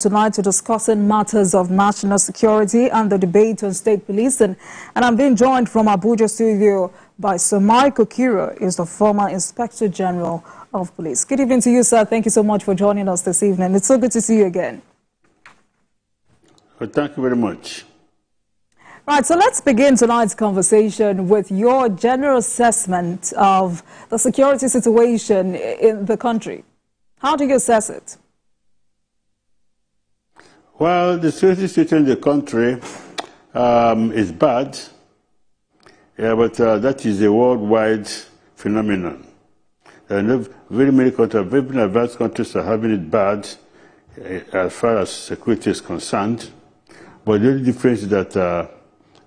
Tonight we're discussing matters of national security and the debate on state policing. And I'm being joined from Abuja studio by Sir Mike Okiro, is the former Inspector General of Police. Good evening to you, sir. Thank you so much for joining us this evening. It's so good to see you again. Well, thank you very much. Right, so let's begin tonight's conversation with your general assessment of the security situation in the country. How do you assess it? Well, the security situation in the country is bad, but that is a worldwide phenomenon. Very many countries, very advanced countries are having it bad as far as security is concerned. But the only difference is that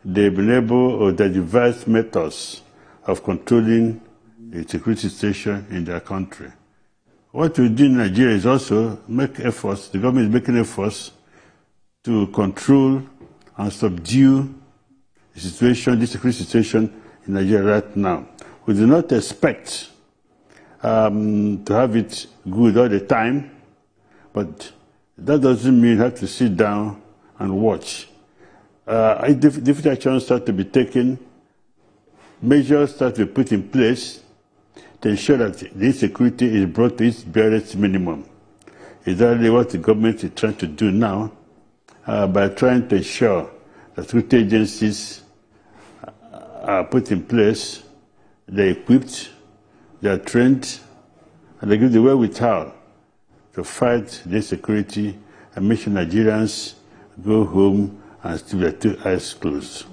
they've been able, or they devised methods of controlling the security situation in their country. What we do in Nigeria is also make efforts, the government is making efforts to control and subdue the situation, the security situation in Nigeria right now. We do not expect to have it good all the time, but that doesn't mean you have to sit down and watch. Different actions start to be taken, measures start to be put in place to ensure that the insecurity is brought to its barest minimum. Exactly what the government is trying to do now, by trying to ensure that security agencies are put in place, they're equipped, they're trained, and they give the wherewithal to fight the insecurity and make sure Nigerians go home and still their two eyes closed.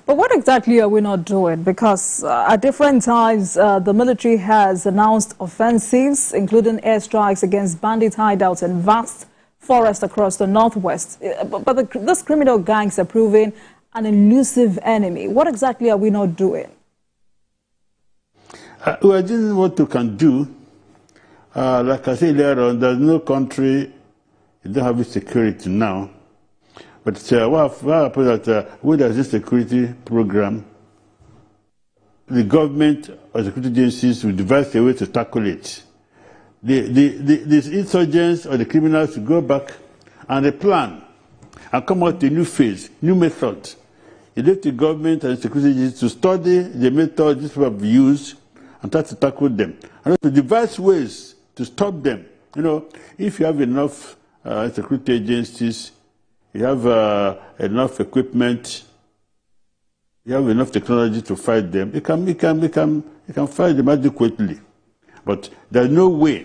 But what exactly are we not doing? Because at different times, the military has announced offensives, including airstrikes against bandit hideouts and vast forests across the northwest. But these criminal gangs are proving an elusive enemy. What exactly are we not doing? Well, this is what we can do. Like I said earlier on, there's no country that don't have security now. But what happened that when there's this security program, the government or security agencies will devise a way to tackle it. These insurgents or the criminals will go back and they plan and come out with a new phase, new method. It left the government and the security agencies to study the method these people have used and try to tackle them. And to devise ways to stop them. You know, if you have enough security agencies, you have enough equipment, you have enough technology to fight them, you can fight them adequately. But there's nowhere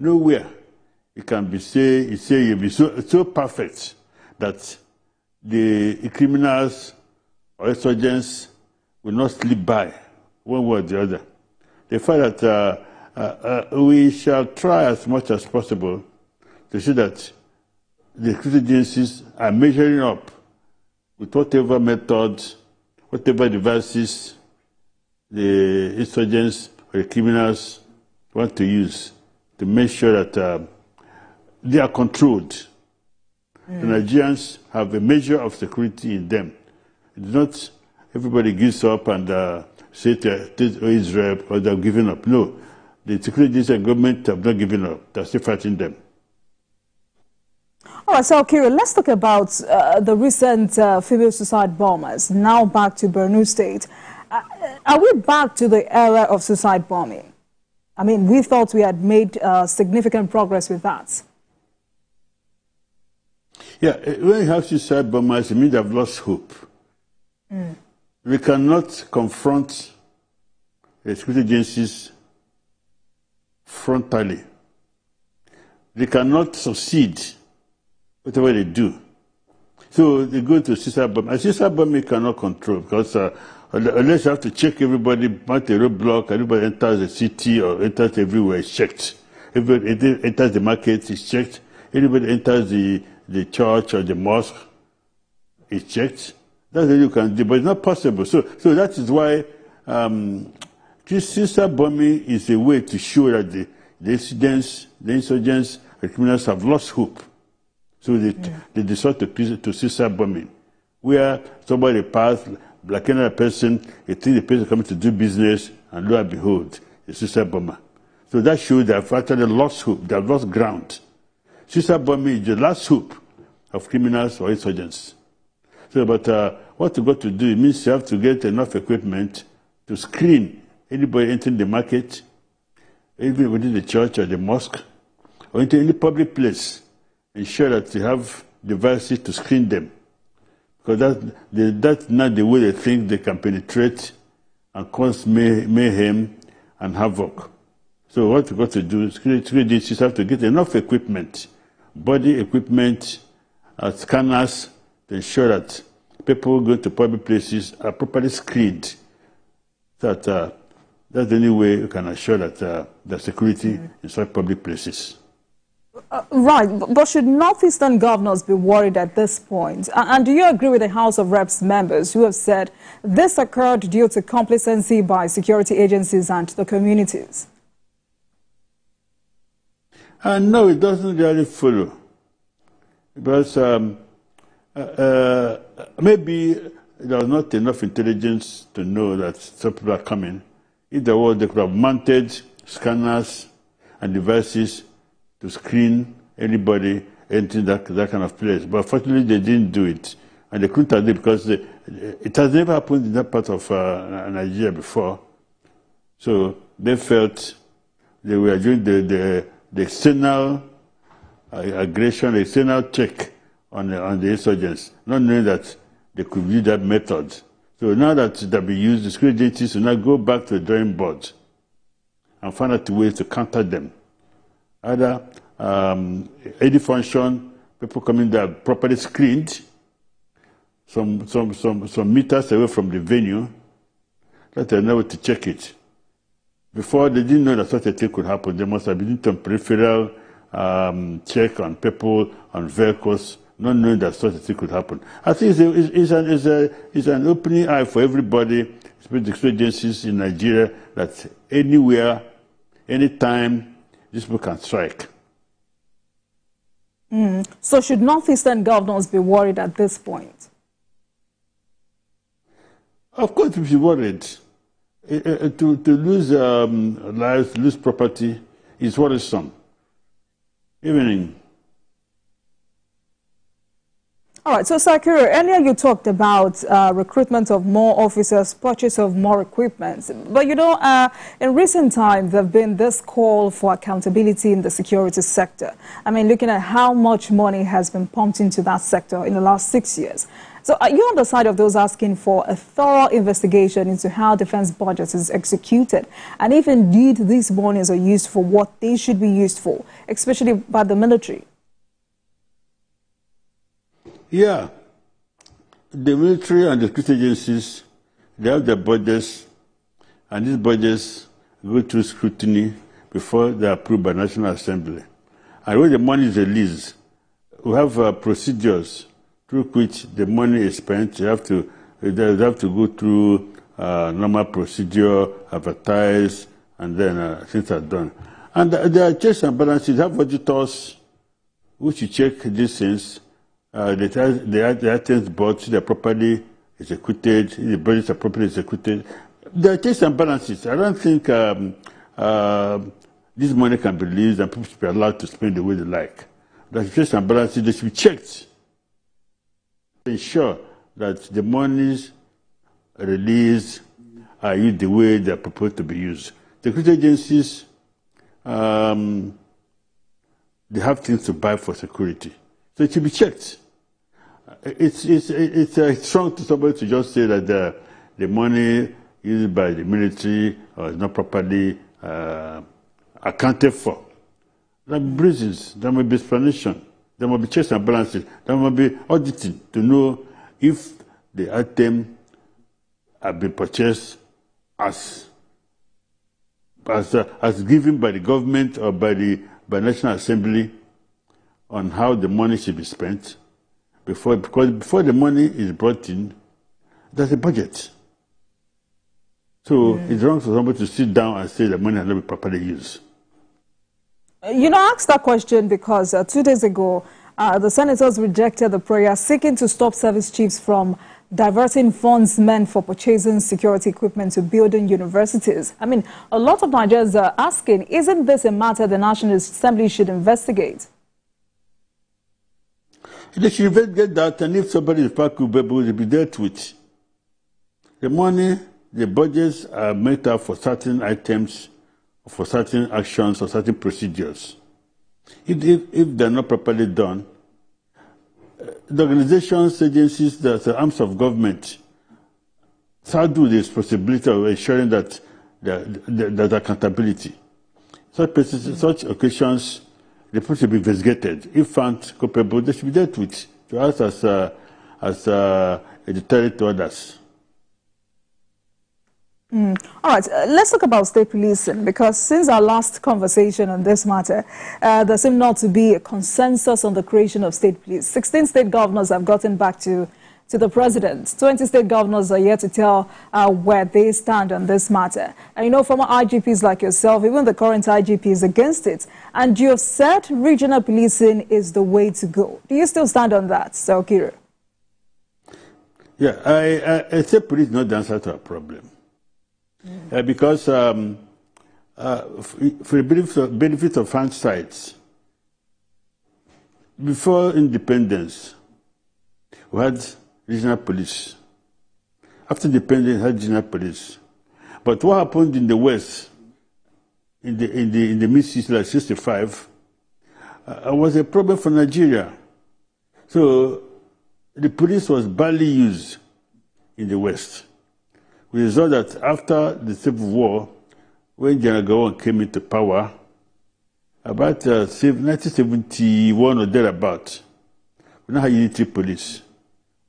it can be you'll be so perfect that the criminals or insurgents will not slip by one way or the other. The fact that we shall try as much as possible to see that the security agencies are measuring up with whatever methods, whatever devices the insurgents or the criminals want to use to make sure that they are controlled. The Nigerians have a measure of security in them. It's not everybody gives up and say to Israel or they're giving up. No, the security agencies and government have not given up. They're still fighting them. All right, so Kira, let's talk about the recent female suicide bombers, now back to Borno State. Are we back to the era of suicide bombing? I mean, we thought we had made significant progress with that. Yeah, when you have suicide bombers, it means they've lost hope. We cannot confront the security agencies frontally. They cannot succeed whatever they do. So they go to suicide bombing. And suicide bombing cannot control because unless you have to check everybody, at a roadblock, everybody enters the city or enters everywhere, it's checked. Everybody enters the market, it's checked. Anybody enters the church or the mosque, it's checked. That's what you can do, but it's not possible. So that is why suicide bombing is a way to show that the insurgents, the criminals have lost hope. So they resort to suicide bombing, where somebody passed, like another person, they think the person coming to do business, and lo and behold, a suicide bomber. So that shows they have actually lost hope, they have lost ground. suicide bombing is the last hope of criminals or insurgents. So, but what you got to do, it means you have to get enough equipment to screen anybody entering the market, even within the church or the mosque, or into any public place. Ensure that you have devices to screen them. Because that's not the way they think they can penetrate and cause mayhem and havoc. So what you got to do, security agencies have to get enough equipment, body equipment, scanners, to ensure that people going to public places are properly screened. That that's the only way you can assure that the security in such public places. Right, but should northeastern governors be worried at this point? And do you agree with the House of Reps members who have said this occurred due to complacency by security agencies and the communities? No, it doesn't really follow. Because maybe there was not enough intelligence to know that some people are coming. If there was, they could have mounted scanners and devices to screen anybody entering that kind of place. But fortunately, they didn't do it. And they couldn't have done it because it has never happened in that part of Nigeria before. So they felt they were doing the external aggression, the external check on the insurgents, not knowing that they could use that method. So now that they've been used, the security agencies will now go back to the drawing board and find out ways to counter them. Either any function, people coming there properly screened, some meters away from the venue, that they know to check it. Before, they didn't know that such a thing could happen. They must have been doing some peripheral check on people, on vehicles, not knowing that such a thing could happen. I think it's an opening eye for everybody, especially the security agencies in Nigeria, that anywhere, anytime, these people can strike. So should northeastern governors be worried at this point? Of course, we should be worried. To lose lives, lose property is worrisome. Even All right, so Sakura, earlier you talked about recruitment of more officers, purchase of more equipment. But you know, in recent times, there have been this call for accountability in the security sector. I mean, looking at how much money has been pumped into that sector in the last 6 years. So are you on the side of those asking for a thorough investigation into how defense budget is executed? And if indeed these monies are used for what they should be used for, especially by the military? Yeah, the military and the security agencies, they have their budgets, and these budgets go through scrutiny before they are approved by National Assembly. And when the money is released, we have procedures through which the money is spent. They have to go through normal procedure, advertise, and then things are done. And there are checks and balances. They have auditors who should check these things. The items bought, they're properly executed, the budgets are properly executed. There are checks and balances. I don't think this money can be released and people should be allowed to spend the way they like. The checks and balances, they should be checked to ensure that the monies released are used the way they are proposed to be used. The security agencies, they have things to buy for security. So it should be checked. It's strong to somebody to just say that the money used by the military is not properly accounted for. There will be reasons, there will be explanation, there will be checks and balances, there will be auditing to know if the item have been purchased as given by the government or by National Assembly on how the money should be spent because before the money is brought in, there's a budget. So it's wrong for somebody to sit down and say the money has not been properly used. You know, I asked that question because 2 days ago, the senators rejected the prayer seeking to stop service chiefs from diverting funds meant for purchasing security equipment to building universities. I mean, a lot of Nigerians are asking, isn't this a matter the National Assembly should investigate? They should investigate that, and if somebody is culpable, they'll be dealt with. The money, the budgets are made up for certain items, for certain actions, or certain procedures. If they're not properly done, the organizations, agencies, the arms of government saddle the responsibility of ensuring that there's accountability. Such occasions, they're supposed to be investigated. If found culpable, they should be dealt with to us as a deterrent to others. All right, let's talk about state policing, because since our last conversation on this matter, there seems not to be a consensus on the creation of state police. 16 state governors have gotten back to the president. 20 state governors are yet to tell where they stand on this matter. And you know, former IGPs like yourself, even the current IGP is against it. And you have said regional policing is the way to go. Do you still stand on that, Sir Okiro? Yeah, I say police is not the answer to our problem. Because for the benefit of hindsight, before independence, we had regional police. After independence, we had regional police. But what happened in the West, in the mid-60s, like 65, was a problem for Nigeria. So the police was badly used in the West. We saw that after the Civil War, when General Gowon came into power, about 1971 or thereabout, we now had unitary police.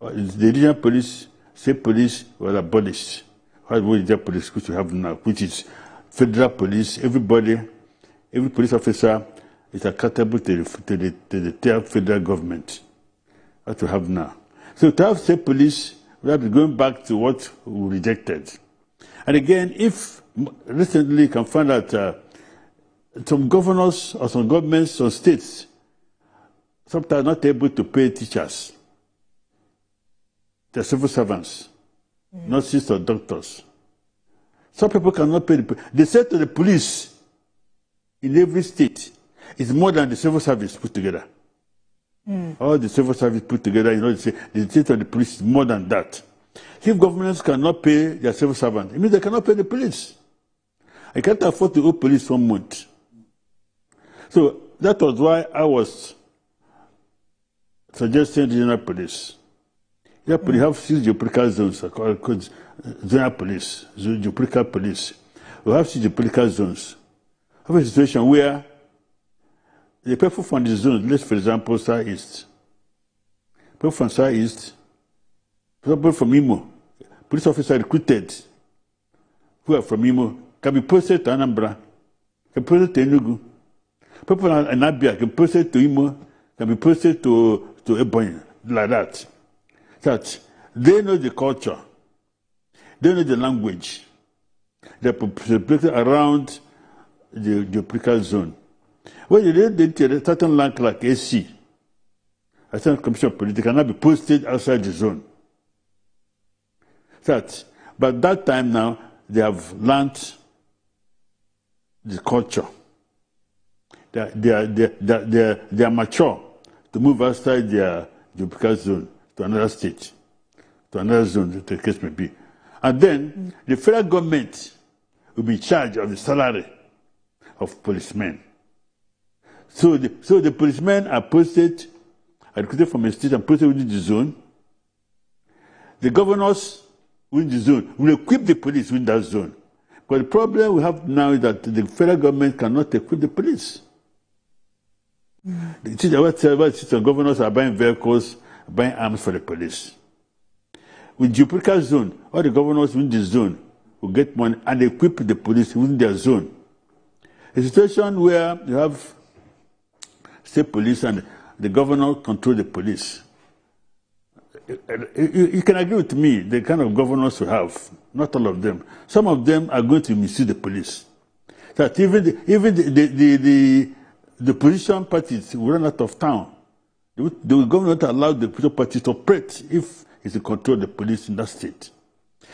The regional police, state police was abolished. We had regional police, which we have now, which is federal police. Every police officer is accountable to the federal government. That we have now. So to have state police, we have to be going back to what we rejected. And again, if recently you can find out some governors or some governments, some states, sometimes not able to pay teachers, the civil servants, nurses or doctors. Some people cannot pay. They say to the police in every state, it's more than the civil service put together. All the civil service put together, you know, the state of the police is more than that. If governments cannot pay their civil servants, it means they cannot pay the police. I can't afford to owe police 1 month. So that was why I was suggesting regional police. Yeah, we have 6 geopolitical zones called zonal police, geopolitical police. We have 6 geopolitical zones. We have a situation where the people from the zone, let's for example, Southeast. People from Southeast, people from Imo, police officer recruited who are from Imo can be posted to Anambra, can be posted to Enugu. People in Abia can be posted to Imo, can be posted to Ebonyi, like that. That they know the culture, they know the language, they're populated around the geopolitical zone. When you did a certain rank like AC, a certain commission of politics cannot be posted outside the zone. But that time now, they have learned the culture. They are mature to move outside their geographical zone to another state, to another zone, the case may be. And then the federal government will be in charge of the salary of policemen. So the policemen are posted, are recruited from a state and posted within the zone. The governors within the zone will equip the police within that zone. But the problem we have now is that the federal government cannot equip the police. The governors are buying vehicles, buying arms for the police. With geopolitical zone, all the governors within the zone will get money and equip the police within their zone. A situation where you have state police and the governor control the police. You can agree with me, the kind of governors we have, not all of them. Some of them are going to misuse the police. That even the opposition parties will run out of town. The government not allow the opposition parties to operate if it's in control of the police in that state.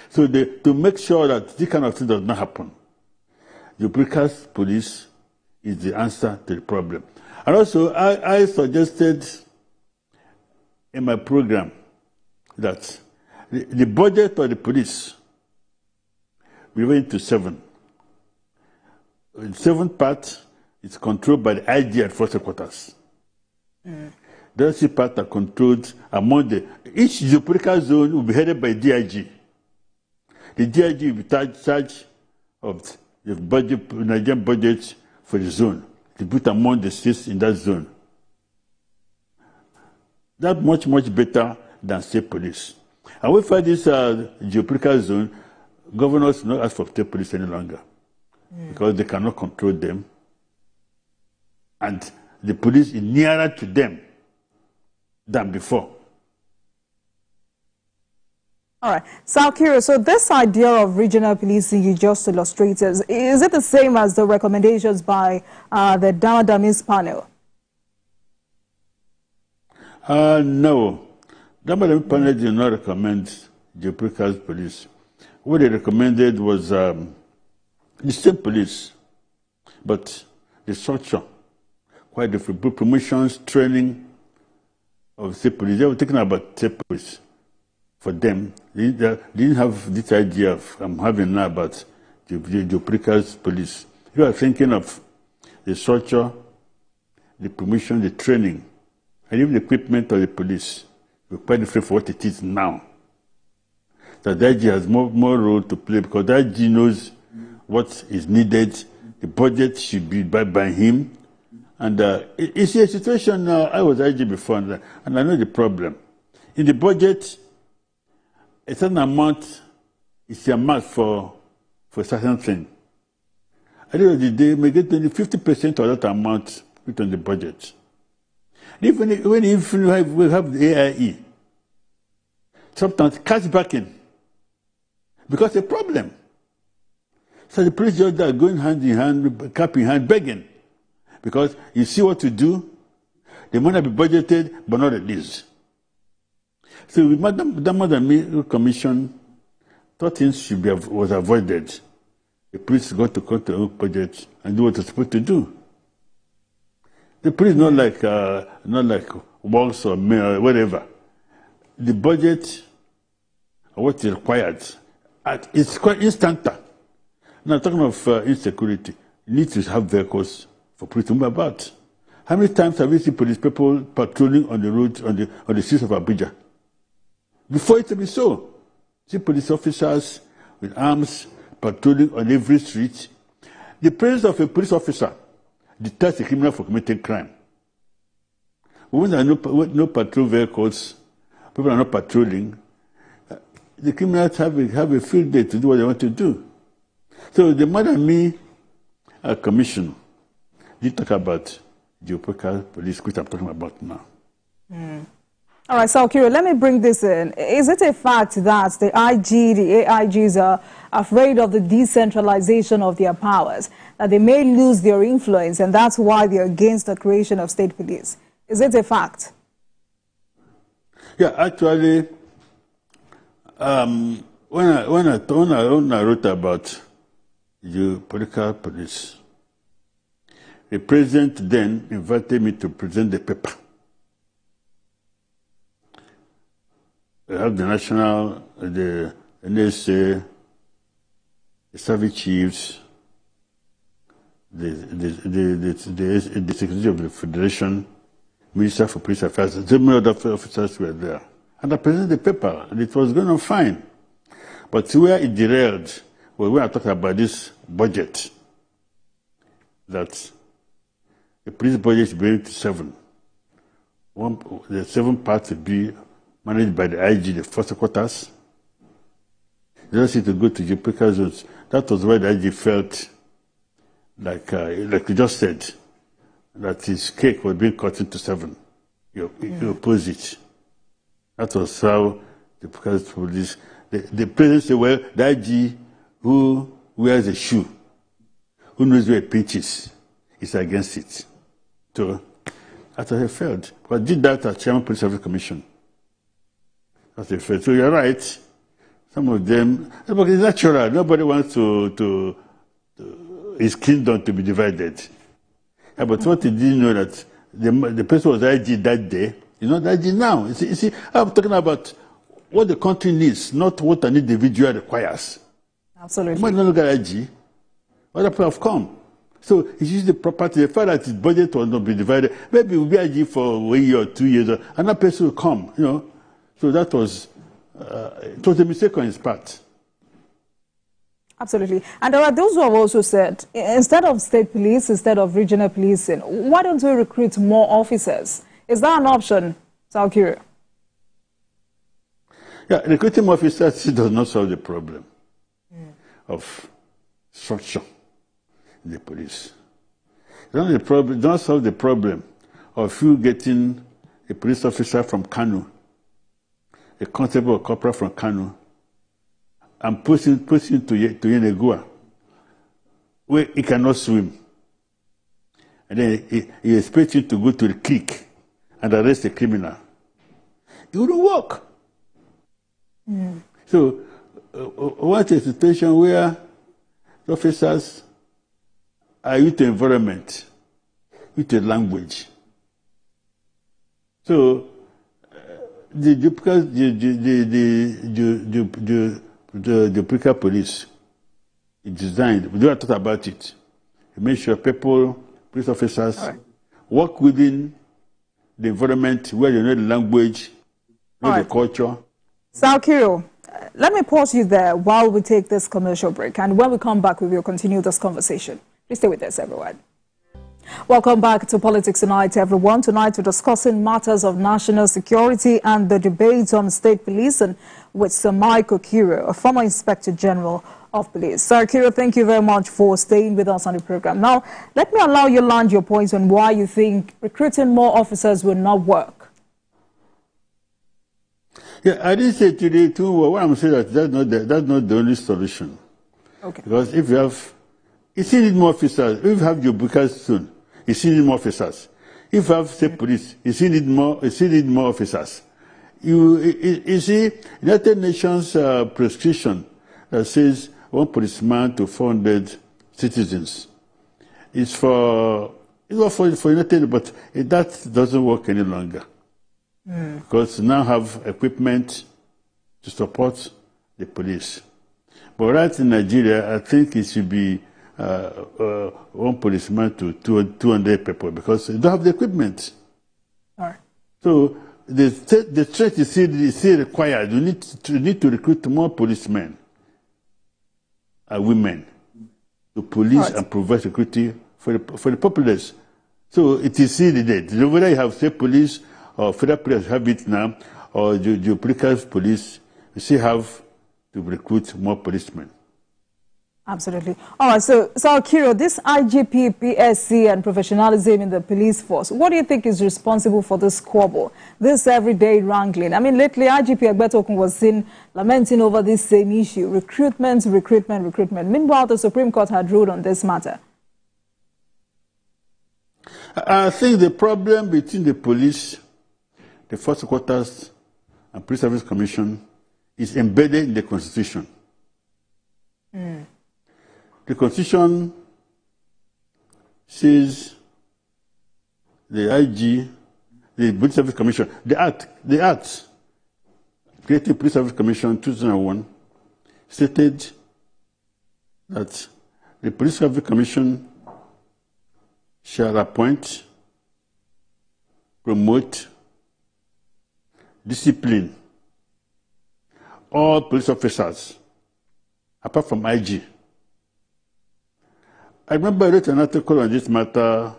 So to make sure that this kind of thing does not happen, the police is the answer to the problem. And also, I suggested in my program that the budget of the police, we went to 7. The 7th part is controlled by the IG at Force Headquarters. The other part are controlled among each geopolitical zone will be headed by DIG. The DIG will be in charge of the budget, Nigerian budget for the zone, to put among the states in that zone. That's much, much better than state police. And we find this geopolitical zone, governors do not ask for state police any longer because they cannot control them. And the police is nearer to them than before. All right. Salkiro, so this idea of regional policing you just illustrated, is it the same as the recommendations by the Damadamis panel? No. Damadamis panel did not recommend geopolitical police. What they recommended was the state police, but the structure, quite different. Promotions, training of state police. They were talking about state police. For them, they didn't have this idea of I'm having now about the geopolitical police. You are thinking of the structure, the promotion, the training, and even the equipment of the police. We're quite different for what it is now. That the IG has more role to play because the IG knows what is needed. The budget should be by him. And it's a situation, I was IG before, and I know the problem. In the budget, a certain amount is earmarked for a certain thing. At the end of the day, we get only 50% of that amount put on the budget. Even if we have the AIE, sometimes cash backing because a problem. So the police just are going hand in hand, cap in hand, begging. Because you see what to do, the money be budgeted, but not released. So with Damadamis Commission, thought things was avoided. The police got to cut their own budget and do what they're supposed to do. The police not like works or whatever. The budget, what is required, it's quite instant. Now talking of insecurity, you need to have vehicles for police to move about. How many times have you seen police people patrolling on the roads on the streets of Abuja? Before it to be so, see police officers with arms patrolling on every street. The presence of a police officer deters a criminal from committing crime. But when there are no patrol vehicles, people are not patrolling, the criminals have a field day to do what they want to do. So the Damadamis Commission did talk about geopolitical police, which I'm talking about now. All right, so Kiro, let me bring this in. Is it a fact that the IG, the AIGs are afraid of the decentralization of their powers, that they may lose their influence, and that's why they're against the creation of state police? Is it a fact? Yeah, actually, when I wrote about geopolitical police, the president then invited me to present the paper. We have the national, the NSA, the service chiefs, the Secretary of the Federation, Minister for Police Affairs, and so many other officers were there. And I presented the paper, and it was going on fine. But where it derailed was when I talked about this budget, that the police budget is going to 7. The 7 parts will be managed by the IG, the Force Headquarters. They don't seem to go to geopolitical zones. That was why the IG felt like you just said, that his cake was being cut into 7. You oppose it. That was how the police, the president said, well, the IG who wears a shoe, who knows where it pinches, is against it. So that's how he felt. But I did that at Chairman Police Service Commission. That's a fact. So you're right. Some of them, but it's natural. Nobody wants to his kingdom to be divided. Yeah, but what he didn't know that the person was IG that day, You know, the IG now. You see, I'm talking about what the country needs, not what an individual requires. Absolutely. You might not look at IG. Other people have come. So it's usually the property. The fact that its budget will not be divided. Maybe it will be IG for a year or 2 years. Another person will come, you know. So that was, it was a mistake on his part. Absolutely. And there are those who have also said, instead of state police, instead of regional policing, why don't we recruit more officers? Is that an option, Saukiri? Yeah, recruiting officers does not solve the problem of structure in the police. It does solve the problem of you getting a police officer from Kano, a constable or corporal from Kano, and pushing to Yenegua, where he cannot swim. And then he expects you to go to the creek and arrest a criminal. It wouldn't work. So, what a situation where officers are used to environment, used to language. So, the Duplica police is designed, we don't talk about it. To make sure people, police officers, work within the environment where they know the language, know the culture. Saukiri, let me pause you there while we take this commercial break. And when we come back, we will continue this conversation. Please stay with us, everyone. Welcome back to Politics Tonight, everyone. Tonight, we're discussing matters of national security and the debate on state policing with Sir Mike Okiro, a former Inspector General of Police. Sir Okiro, thank you very much for staying with us on the program. Now, let me allow you to land your points on why you think recruiting more officers will not work. Yeah, I didn't say today too. What I'm saying is that's not the only solution. Okay. Because if you have, you still need more officers. If you have your bookers soon, you still need more officers. If you have state police, you still need more. You still need more officers. You see, United Nations prescription that says 1 policeman to 400 citizens. It's for United, but that doesn't work any longer. Because now have equipment to support the police. But right in Nigeria, I think it should be 1 policeman to 200 people because they don't have the equipment. All right. So the threat is still required. You need to recruit more policemen and women to police and provide security for the populace. So it is still needed. Whether you have state police or federal police have it now, or the police, you still have to recruit more policemen. Absolutely. All right, so Okiro, this IGP, PSC, and professionalism in the police force, what do you think is responsible for this squabble, this everyday wrangling? I mean, lately, IGP Egbetokun was seen lamenting over this same issue, recruitment. Meanwhile, the Supreme Court had ruled on this matter. I think the problem between the police, the First Quarters, and Police Service Commission is embedded in the Constitution. The Constitution says the IG, the Police Service Commission, the Act creating Police Service Commission 2001 stated that the Police Service Commission shall appoint, promote, discipline all police officers, apart from IG. I remember I wrote an article on this matter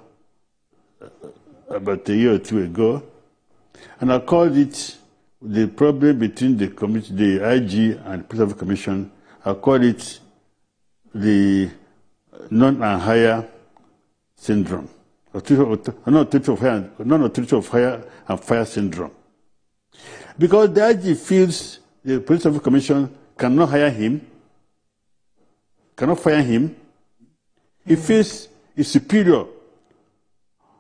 about a year or two ago, and I called it the problem between the IG and the Police Service Commission. I called it the non-and-hire syndrome, non-authority of hire and fire syndrome. Because the IG feels the Police Service Commission cannot hire him, cannot fire him. He feels he's superior,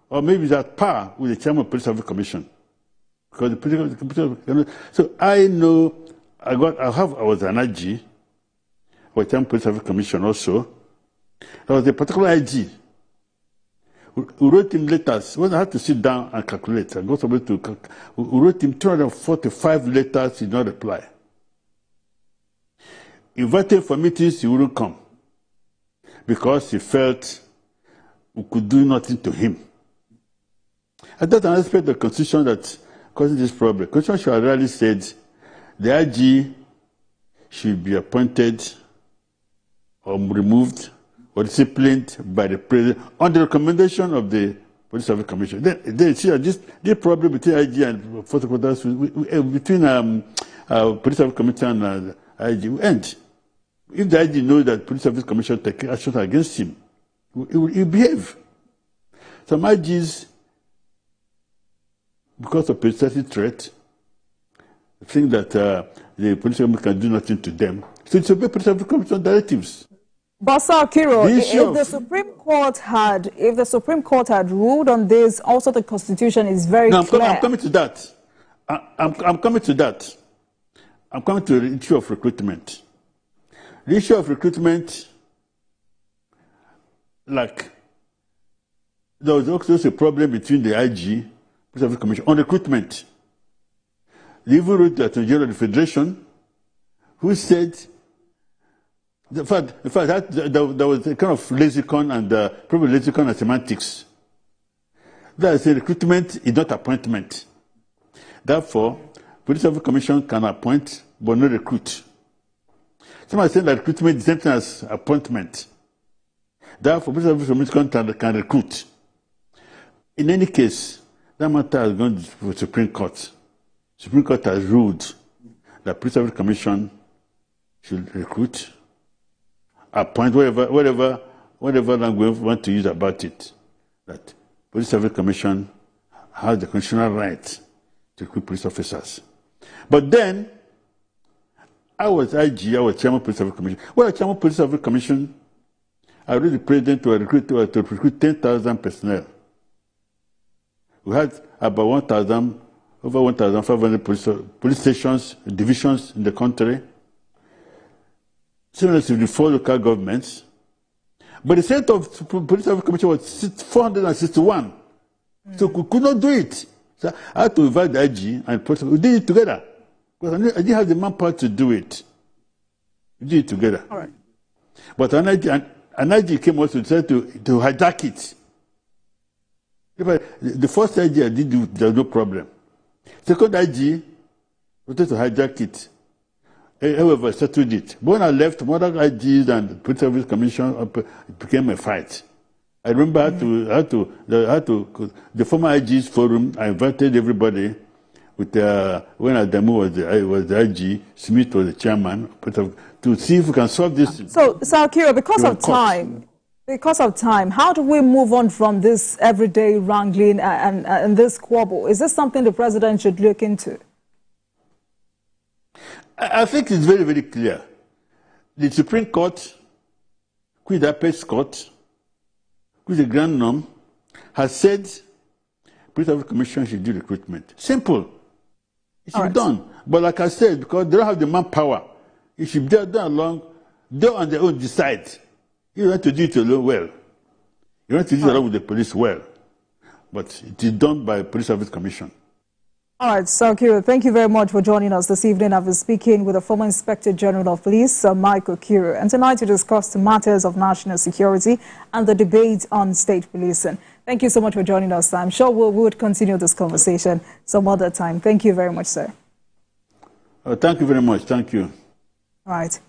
or maybe he's at par with the chairman of the Police Service Commission. Because the Police Service Commission, so I know I was an IG, or chairman of the Police Service Commission also. There was a particular IG who wrote him letters. When I had to sit down and calculate, I got somebody to who wrote him 245 letters, he did not reply. Invited for meetings, he wouldn't come because he felt we could do nothing to him. And that's an aspect of the Constitution that causes this problem. The Constitution should have really said the IG should be appointed or removed or disciplined by the president on the recommendation of the Police Service Commission. Then see this problem between IG and force quarters between Police Service Commission and IG will end. If the IG knows that Police Service Commission take action against him, he will behave. Some IGs, because of perceived threat, think that the police can do nothing to them. So it's obey Police Service Commission directives. But Sir Kiro, if the Supreme Court had ruled on this, also the Constitution is very clear. I'm coming to that. I'm coming to that. I'm coming to the issue of recruitment. The issue of recruitment, like, there was also a problem between the IG, Police Service Commission, on recruitment. They even wrote to the Attorney General of the Federation, who said, in fact there was a kind of lexicon and probably lexicon and semantics. That is, recruitment is not appointment. Therefore, Police Service Commission can appoint but not recruit. Somebody said that recruitment is the same thing as appointment. Therefore, Police Service Commission can recruit. In any case, that matter has gone to the Supreme Court. Supreme Court has ruled that Police Service Commission should recruit, appoint, whatever language we want to use about it. That Police Service Commission has the constitutional right to recruit police officers. But then, I was IG, I was Chairman of Police Service Commission. When I was Chairman of Police Service Commission, I wrote the President to recruit 10,000 personnel. We had about over 1,500 police stations, divisions in the country, 774 local governments. But the Senate of Police Service Commission was 461. So we could not do it. So I had to invite the IG and police. We did it together. Because I didn't have the manpower to do it. We did it together. All right. But an IG came also to hijack it. The first IG I did, there was no problem. Second IG wanted to hijack it. However, I settled it. But when I left, modern IGs and the Police Service Commission, it became a fight. I remember the former IGs forum, I invited everybody with when Adamu was the IG, Smith was the chairman, to see if we can solve this. So, Sir Kiro, because of time, how do we move on from this everyday wrangling and this squabble? Is this something the president should look into? I think it's very, very clear. The Supreme Court, Queen Apex Court, which is the grand norm, has said Police Service Commission should do recruitment. Simple. It should be done. But like I said, because they don't have the manpower, it should be done along, they on their own decide. You don't have to do it alone well. You don't have to do it along with the police well. But it is done by Police Service Commission. All right, Sir Kiro, thank you very much for joining us this evening. I've been speaking with the former Inspector General of Police, Sir Michael Kiro, and tonight to discuss the matters of national security and the debate on state policing. Thank you so much for joining us. I'm sure we would continue this conversation some other time. Thank you very much, sir. Thank you very much. Thank you. All right.